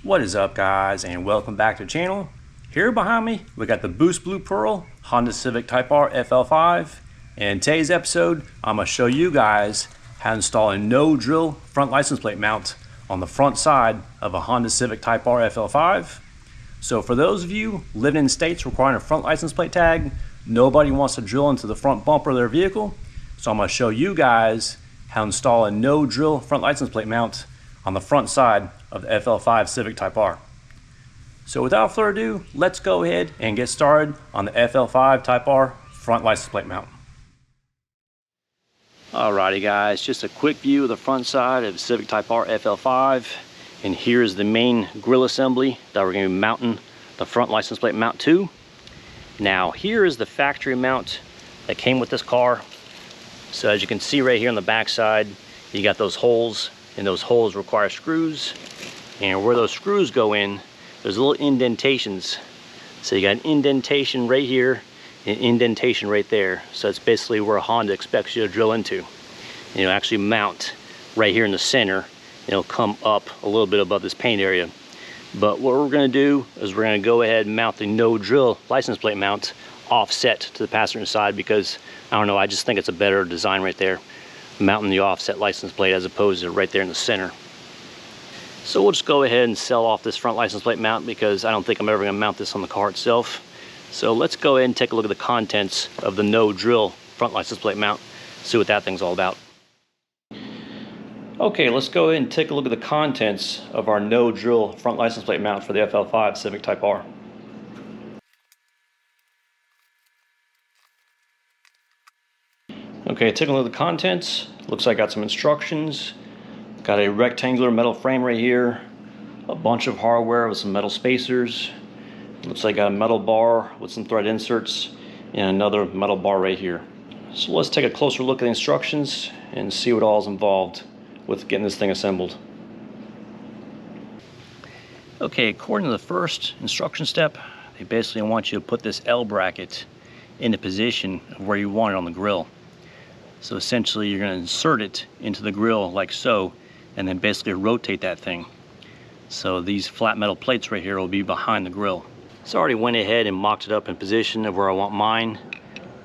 What is up, guys, and welcome back to the channel. Here behind me we got the Boost Blue Pearl Honda Civic Type R FL5, and in today's episode I'm going to show you guys how to install a no drill front license plate mount on the front side of a Honda Civic Type R FL5. So for those of you living in states requiring a front license plate tag, nobody wants to drill into the front bumper of their vehicle, so I'm going to show you guys how to install a no drill front license plate mount on the front side of the FL5 Civic Type R. So without further ado, let's go ahead and get started on the FL5 Type R front license plate mount. Alrighty guys, just a quick view of the front side of Civic Type R FL5, and here's the main grill assembly that we're going to be mounting the front license plate mount to. Now here is the factory mount that came with this car. So as you can see right here on the back side, you got those holes, and those holes require screws, and where those screws go in, there's little indentations. So you got an indentation right here, an indentation right there. So it's basically where Honda expects you to drill into. And it'll actually mount right here in the center. It'll come up a little bit above this paint area. But what we're going to do is we're going to go ahead and mount the no drill license plate mount offset to the passenger side, because I don't know, I just think it's a better design right there, mounting the offset license plate as opposed to right there in the center. So we'll just go ahead and sell off this front license plate mount, because I don't think I'm ever going to mount this on the car itself. So let's go ahead and take a look at the contents of the no drill front license plate mount, see what that thing's all about. Okay, let's go ahead and take a look at the contents of our no drill front license plate mount for the FL5 Civic Type R. Okay, taking a look at the contents, looks like I got some instructions. Got a rectangular metal frame right here, a bunch of hardware with some metal spacers. Looks like I got a metal bar with some thread inserts, and another metal bar right here. So let's take a closer look at the instructions and see what all is involved with getting this thing assembled. Okay, according to the first instruction step, they basically want you to put this L bracket into position of where you want it on the grill. So essentially you're going to insert it into the grill like so, and then basically rotate that thing. So these flat metal plates right here will be behind the grill. So I already went ahead and mocked it up in position of where I want mine.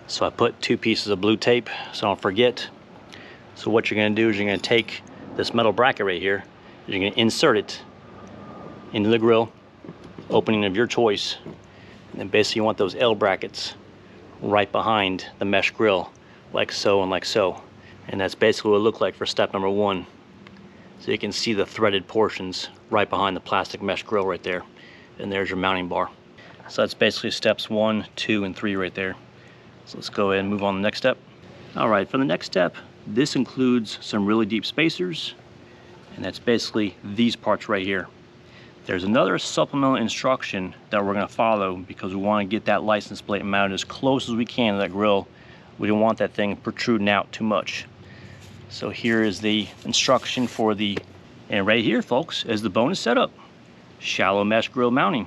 So I put 2 pieces of blue tape so I don't forget. So what you're going to do is you're going to take this metal bracket right here, you're going to insert it into the grill, opening of your choice, and then basically you want those L brackets right behind the mesh grill, like so and like so. And that's basically what it looked like for step number 1. So you can see the threaded portions right behind the plastic mesh grill right there, and there's your mounting bar. So that's basically steps 1, 2, and 3 right there. So let's go ahead and move on to the next step. All right, for the next step, this includes some really deep spacers, and that's basically these parts right here. There's another supplemental instruction that we're going to follow, because we want to get that license plate mounted as close as we can to that grill. We don't want that thing protruding out too much. So here is the instruction for the, and right here folks is the bonus setup, shallow mesh grill mounting.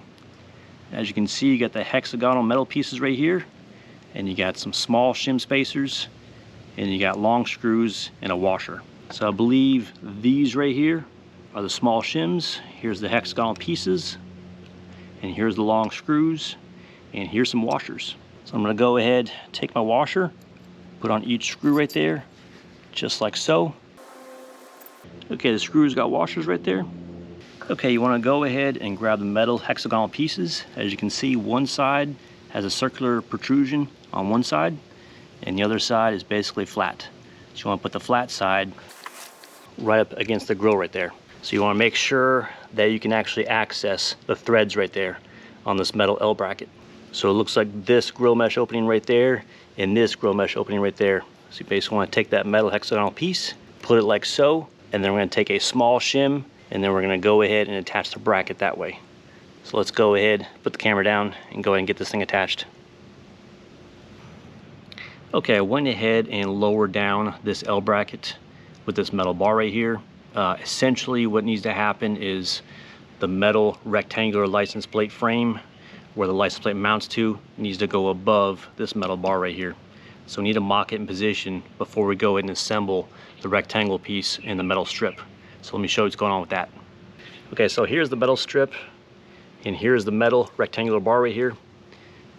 As you can see, you got the hexagonal metal pieces right here, and you got some small shim spacers, and you got long screws and a washer. So I believe these right here are the small shims. Here's the hexagonal pieces, and here's the long screws, and here's some washers. So I'm going to go ahead, take my washer, put on each screw right there, just like so. Okay, the screws got washers right there. Okay, you want to go ahead and grab the metal hexagonal pieces. As you can see, one side has a circular protrusion on one side, and the other side is basically flat. So you want to put the flat side right up against the grill right there. So you want to make sure that you can actually access the threads right there on this metal L bracket. So it looks like this grill mesh opening right there and this grill mesh opening right there. So you basically want to take that metal hexagonal piece, put it like so, and then we're going to take a small shim, and then we're going to go ahead and attach the bracket that way. So let's go ahead, put the camera down, and go ahead and get this thing attached. Okay, I went ahead and lowered down this L bracket with this metal bar right here. Essentially what needs to happen is the metal rectangular license plate frame, where the license plate mounts to, needs to go above this metal bar right here. So we need to mock it in position before we go ahead and assemble the rectangle piece and the metal strip. So let me show you what's going on with that. Okay, so here's the metal strip, and here's the metal rectangular bar right here.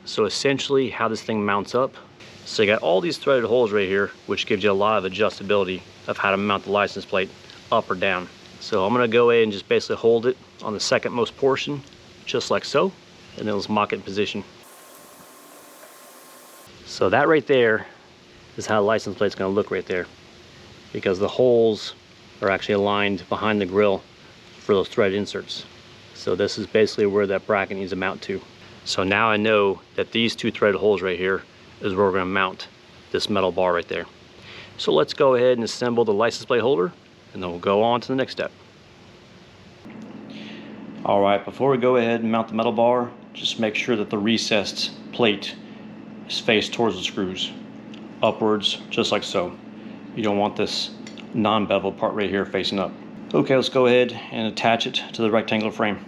So essentially how this thing mounts up. So you got all these threaded holes right here, which gives you a lot of adjustability of how to mount the license plate up or down. So I'm gonna go ahead and just basically hold it on the second most portion, just like so, and then let's mock it in position. So that right there is how the license plate's gonna look right there, because the holes are actually aligned behind the grill for those thread inserts. So this is basically where that bracket needs to mount to. So now I know that these two threaded holes right here is where we're gonna mount this metal bar right there. So let's go ahead and assemble the license plate holder, and then we'll go on to the next step. All right, before we go ahead and mount the metal bar, just make sure that the recessed plate is faced towards the screws, upwards, just like so. You don't want this non-bevel part right here facing up. Okay, let's go ahead and attach it to the rectangular frame.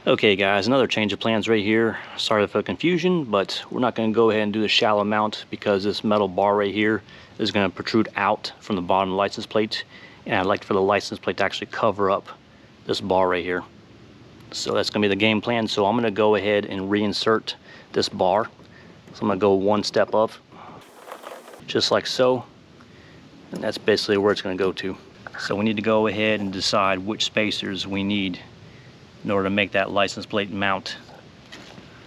Okay guys, another change of plans right here. Sorry for the confusion, but we're not going to go ahead and do the shallow mount because this metal bar right here is going to protrude out from the bottom of the license plate, and I'd like for the license plate to actually cover up this bar right here. So that's going to be the game plan. So I'm going to go ahead and reinsert this bar. So I'm going to go one step up, just like so, and that's basically where it's going to go to. So we need to go ahead and decide which spacers we need in order to make that license plate mount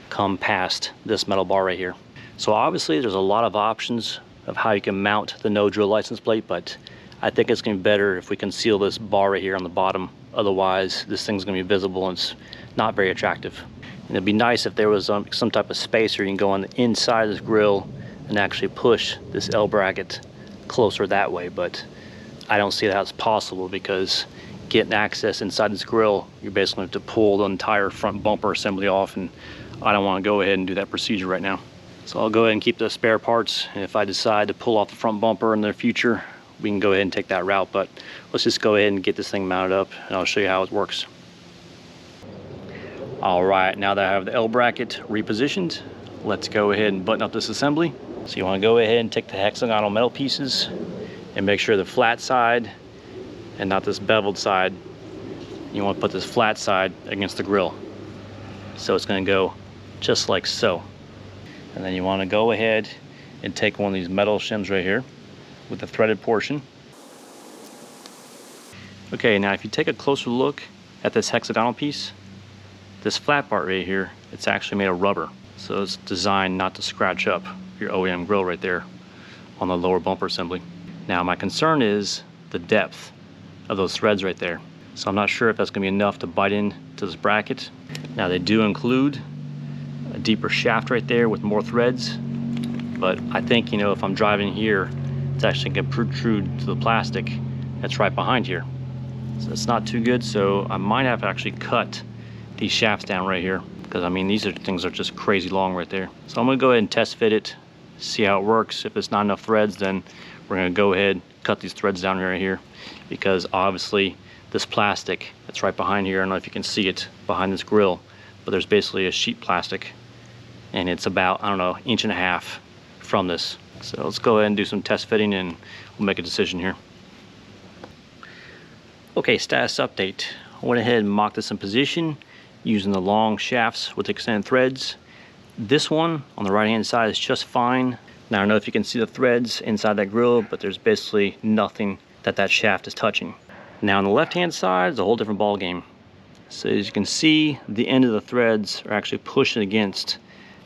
come past this metal bar right here. So obviously there's a lot of options of how you can mount the no drill license plate, but I think it's going to be better if we conceal this bar right here on the bottom. Otherwise this thing's going to be visible and it's not very attractive. And it'd be nice if there was some type of spacer you can go on the inside of this grill and actually push this L bracket closer that way, but I don't see that as possible because getting access inside this grill, you're basically going to have to pull the entire front bumper assembly off, and I don't want to go ahead and do that procedure right now. So I'll go ahead and keep the spare parts, and if I decide to pull off the front bumper in the future, we can go ahead and take that route, but let's just go ahead and get this thing mounted up and I'll show you how it works. All right, now that I have the L bracket repositioned, let's go ahead and button up this assembly. So you want to go ahead and take the hexagonal metal pieces and make sure the flat side and not this beveled side. You want to put this flat side against the grill. So it's going to go just like so. And then you want to go ahead and take one of these metal shims right here with the threaded portion. Okay, now if you take a closer look at this hexagonal piece, this flat part right here, it's actually made of rubber. So it's designed not to scratch up your OEM grill right there on the lower bumper assembly. Now my concern is the depth of those threads right there. So I'm not sure if that's going to be enough to bite into this bracket. Now they do include a deeper shaft right there with more threads, but I think, you know, if I'm driving here, it's actually going to protrude to the plastic that's right behind here. So it's not too good, so I might have to actually cut these shafts down right here, because I mean these things are just crazy long right there. So I'm going to go ahead and test fit it, see how it works. If it's not enough threads, then we're going to go ahead and cut these threads down right here, because obviously this plastic that's right behind here, I don't know if you can see it behind this grill, but there's basically a sheet plastic, and it's about, I don't know, 1.5 inches from this. So let's go ahead and do some test fitting and we'll make a decision here. Okay, status update. I went ahead and mocked this in position using the long shafts with extended threads. This one on the right hand side is just fine. Now I don't know if you can see the threads inside that grill, but there's basically nothing that shaft is touching. Now on the left hand side is a whole different ball game. So as you can see, the end of the threads are actually pushing against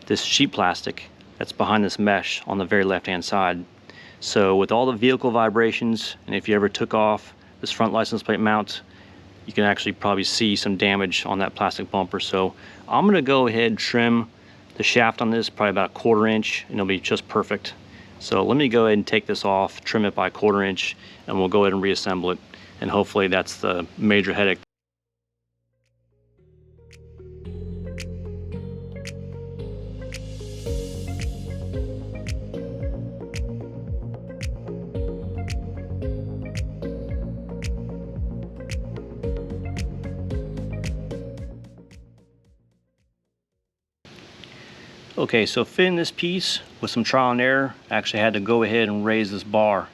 this sheet plastic that's behind this mesh on the very left hand side. So with all the vehicle vibrations, and if you ever took off this front license plate mount, you can actually probably see some damage on that plastic bumper. So I'm going to go ahead and trim the shaft on this probably about 1/4 inch, and it'll be just perfect. So let me go ahead and take this off, trim it by 1/4 inch, and we'll go ahead and reassemble it, and hopefully that's the major headache. Okay, so fitting this piece with some trial and error, I actually had to go ahead and raise this bar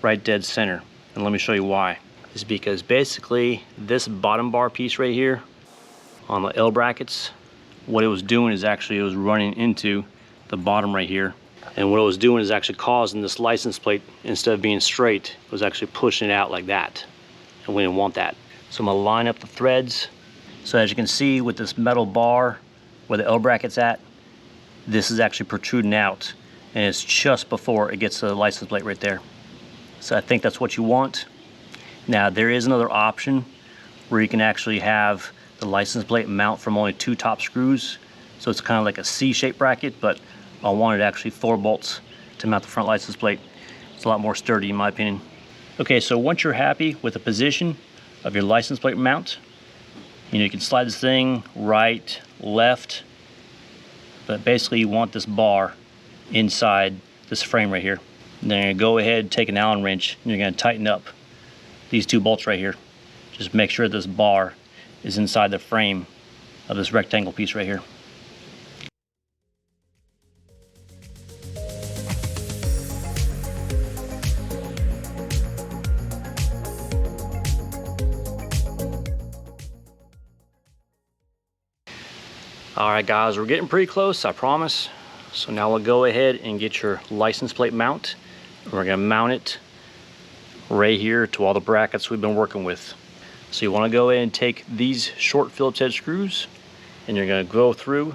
right dead center. And let me show you why. It's because basically this bottom bar piece right here on the L brackets, what it was doing is actually it was running into the bottom right here. And what it was doing is actually causing this license plate, instead of being straight, it was actually pushing it out like that. And we didn't want that. So I'm gonna line up the threads. So as you can see with this metal bar where the L bracket's at, this is actually protruding out, and it's just before it gets to the license plate right there. So I think that's what you want. Now there is another option where you can actually have the license plate mount from only 2 top screws. So it's kind of like a C-shaped bracket, but I wanted actually 4 bolts to mount the front license plate. It's a lot more sturdy in my opinion. Okay, so once you're happy with the position of your license plate mount, you can slide this thing right, left, but basically you want this bar inside this frame right here. And then you're gonna go ahead, take an Allen wrench, and you're gonna tighten up these 2 bolts right here. Just make sure this bar is inside the frame of this rectangle piece right here. All right guys, we're getting pretty close, I promise. So now we'll go ahead and get your license plate mount. We're gonna mount it right here to all the brackets we've been working with. So you wanna go ahead and take these short Phillips head screws and you're gonna go through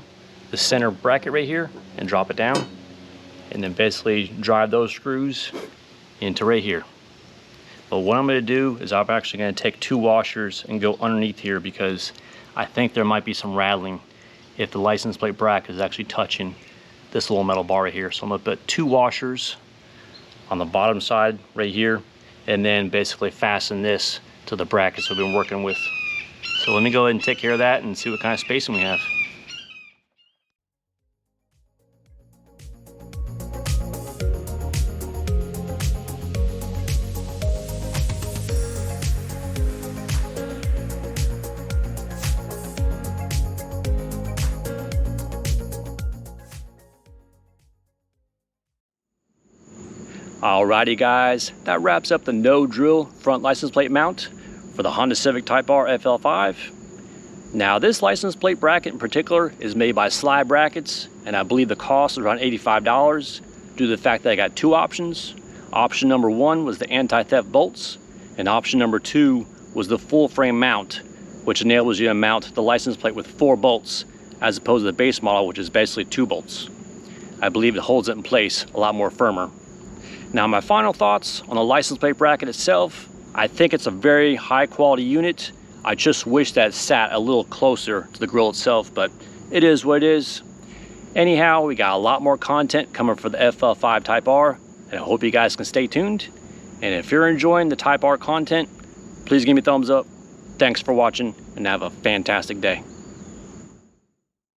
the center bracket right here and drop it down. And then basically drive those screws into right here. But what I'm gonna do is I'm actually gonna take 2 washers and go underneath here because I think there might be some rattling if the license plate bracket is actually touching this little metal bar right here. So I'm gonna put 2 washers on the bottom side right here and then basically fasten this to the brackets we've been working with. So let me go ahead and take care of that and see what kind of spacing we have. Alrighty guys, that wraps up the no drill front license plate mount for the Honda Civic Type R FL5. Now this license plate bracket in particular is made by Slide Brackets, and I believe the cost is around $85 due to the fact that I got 2 options. Option number 1 was the anti-theft bolts, and option number 2 was the full frame mount, which enables you to mount the license plate with 4 bolts as opposed to the base model, which is basically 2 bolts. I believe it holds it in place a lot more firmer. Now my final thoughts on the license plate bracket itself, I think it's a very high quality unit. I just wish that it sat a little closer to the grill itself, but it is what it is. Anyhow, we got a lot more content coming for the FL5 Type R, and I hope you guys can stay tuned. And if you're enjoying the Type R content, please give me a thumbs up. Thanks for watching, and have a fantastic day.